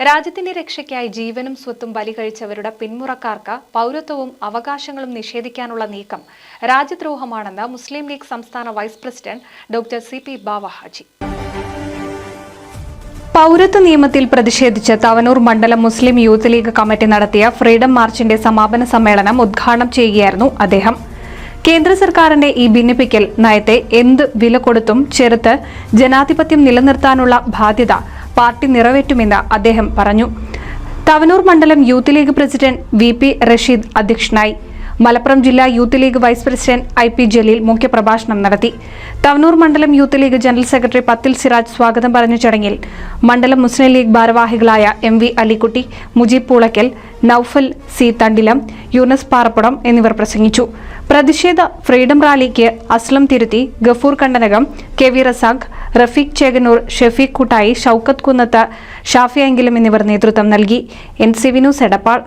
രാജ്യത്തിന്റെ രക്ഷയ്ക്കായി ജീവനും സ്വത്തും ബലികഴിച്ചവരുടെ പിന്മുറക്കാർക്ക് പൗരത്വവും അവകാശങ്ങളും നിഷേധിക്കാനുള്ള നീക്കം രാജ്യദ്രോഹമാണെന്ന് മുസ്ലിം ലീഗ് സംസ്ഥാന വൈസ് പ്രസിഡന്റ് ഡോക്ടർ സി.പി. ബാവ ഹാജി. പൗരത്വ നിയമത്തിൽ പ്രതിഷേധിച്ച് തവനൂർ മണ്ഡലം മുസ്ലിം യൂത്ത് ലീഗ് കമ്മിറ്റി നടത്തിയ ഫ്രീഡം മാർച്ചിന്റെ സമാപന സമ്മേളനം ഉദ്ഘാടനം ചെയ്യുകയായിരുന്നു അദ്ദേഹം. കേന്ദ്ര സർക്കാരിന്റെ ഈ ഭിന്നിപ്പിക്കൽ നയത്തെ എന്ത് വില കൊടുത്തും ചെറുത്ത് ജനാധിപത്യം നിലനിർത്താനുള്ള ബാധ്യത പാർട്ടി നിറവേറ്റുമെന്ന് അദ്ദേഹം പറഞ്ഞു. തവനൂർ മണ്ഡലം youth league president V P. Rasheed അധ്യക്ഷനായി. മലപ്പുറം ജില്ലാ youth league vice president I.P. Jaleel മുഖ്യപ്രഭാഷണം നടത്തി. തവനൂർ മണ്ഡലം യൂത്ത് ലീഗ് ജനറൽ സെക്രട്ടറി പത്തിൽ സിറാജ് സ്വാഗതം പറഞ്ഞ ചടങ്ങിൽ മണ്ഡലം മുസ്ലിം ലീഗ് ഭാരവാഹികളായ M.V. അലിക്കുട്ടി, മുജീബ് പൂളയ്ക്കൽ, നൌഫൽ സി തണ്ടിലം, യൂനസ് പാറപ്പുറം എന്നിവർ പ്രസംഗിച്ചു. പ്രതിഷേധ ഫ്രീഡം റാലിക്ക് അസ്ലം തിരുത്തി, ഗഫൂർ കണ്ടനകം, K.V. റസാഖ്, റഫീഖ് ചേകനൂർ, ഷെഫീഖ് കൂട്ടായി, ഷൌക്കത്ത് കുന്നത്ത്, ഷാഫി അങ്കിലും എന്നിവർ നേതൃത്വം നൽകി. NCV news Edappal.